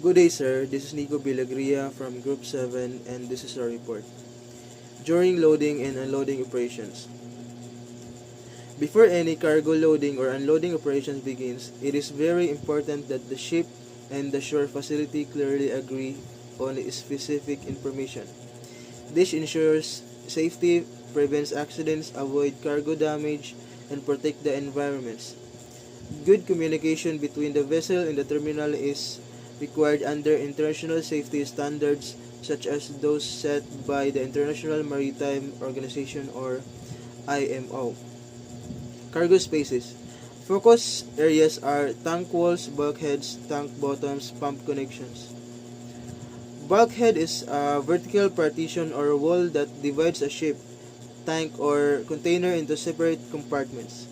Good day, sir. This is Nico Bilagria from Group 7, and this is our report. During loading and unloading operations. Before any cargo loading or unloading operations begins, it is very important that the ship and the shore facility clearly agree on specific information. This ensures safety, prevents accidents, avoid cargo damage, and protect the environments. Good communication between the vessel and the terminal is required under international safety standards such as those set by the International Maritime Organization or IMO. Cargo spaces. Focus areas are tank walls, bulkheads, tank bottoms, pump connections. Bulkhead is a vertical partition or wall that divides a ship, tank, or container into separate compartments.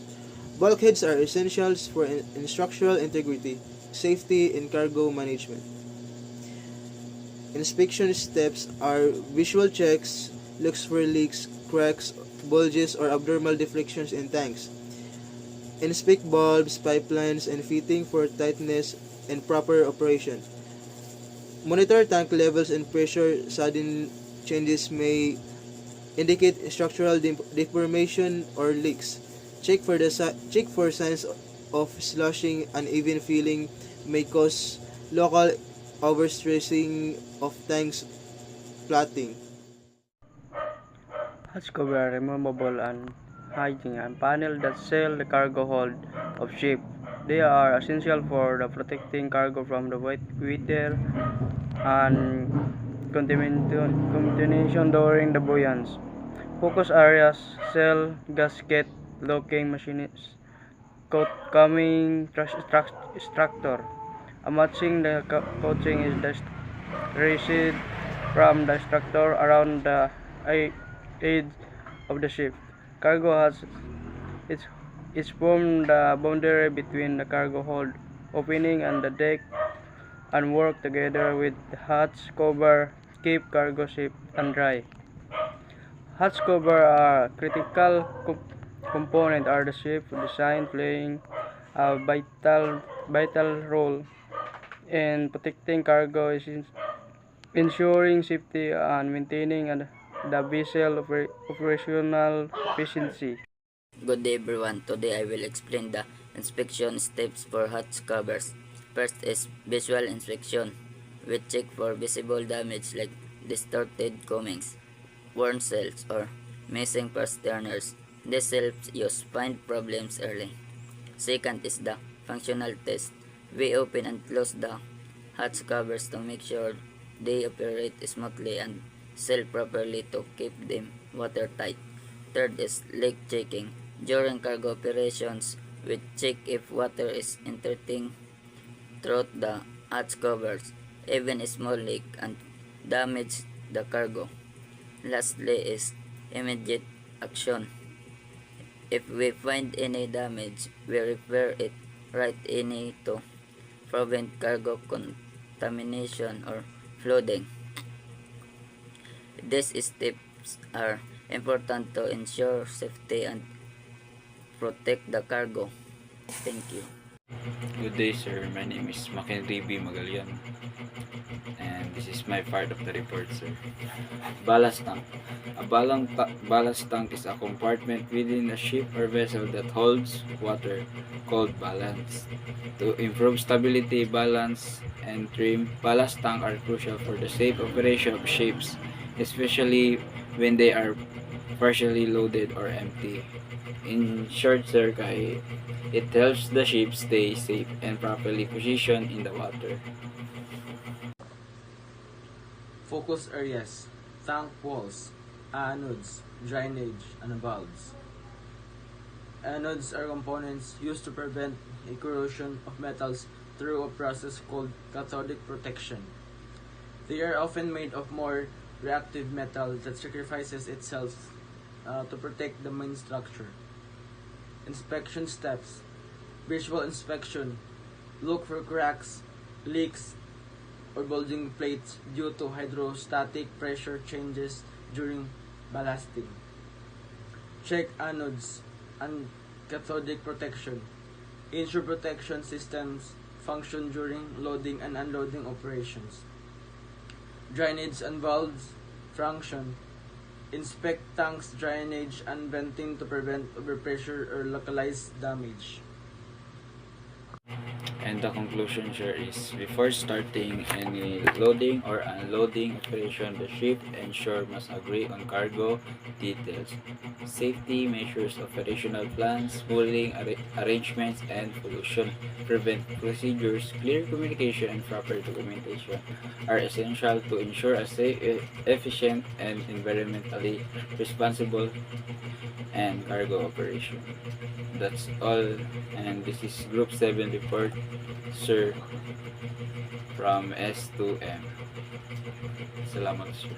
Bulkheads are essentials for structural integrity, safety, and cargo management. Inspection steps are visual checks, looks for leaks, cracks, bulges, or abnormal deflections in tanks. Inspect bulbs, pipelines, and fitting for tightness and proper operation. Monitor tank levels and pressure. Sudden changes may indicate structural deformation or leaks. Check for signs of sloshing. Uneven filling may cause local overstressing of tanks flooding. Hatch cover are removable and hiding and panel that seal the cargo hold of ship. They are essential for the protecting cargo from the weather and contamination during the buoyancy. Focus areas, cell, gasket, locking machines, coming structure. Matching the coaching is the receipt from the structure around the edge of the ship. Cargo has it's form the boundary between the cargo hold opening and the deck and work together with the hatch cover keep cargo safe and dry. Hatch cover are critical component are the ship design playing a vital role in protecting cargo is ensuring safety and maintaining the vessel operational efficiency. Good day everyone. Today I will explain the inspection steps for hatch covers. First is visual inspection. We check for visible damage like distorted coamings, worn cells, or missing fasteners. This helps you find problems early. Second is the functional test. We open and close the hatch covers to make sure they operate smoothly and seal properly to keep them watertight. Third is leak checking. During cargo operations, we check if water is entering through the hatch covers. Even a small leak and damage the cargo. Lastly is immediate action. If we find any damage, we repair it right in to prevent cargo contamination or flooding. These steps are important to ensure safety and protect the cargo. Thank you. Good day, sir. My name is McHenry B. Magallanes, and this is my part of the report, sir. Ballast tank. A ballast tank is a compartment within a ship or vessel that holds water, called ballast. To improve stability, balance, and trim, ballast tanks are crucial for the safe operation of ships, especially when they are partially loaded or empty. In short, sir, it helps the ship stay safe and properly positioned in the water. Focus areas, tank walls, anodes, drainage, and valves. Anodes are components used to prevent corrosion of metals through a process called cathodic protection. They are often made of more reactive metal that sacrifices itself to protect the main structure. Inspection steps. Visual inspection. Look for cracks, leaks, or bulging plates due to hydrostatic pressure changes during ballasting. Check anodes and cathodic protection. Ensure protection systems function during loading and unloading operations. Drainage and valves function. Inspect tanks, drainage, and venting to prevent overpressure or localized damage. And the conclusion here is, before starting any loading or unloading operation, the ship and shore must agree on cargo details, safety measures, operational plans, mooring arrangements, and pollution prevent procedures. Clear communication and proper documentation are essential to ensure a safe, efficient, and environmentally responsible and cargo operation. That's all, and this is Group 7 report, sir, from S to M. Salamat, sir.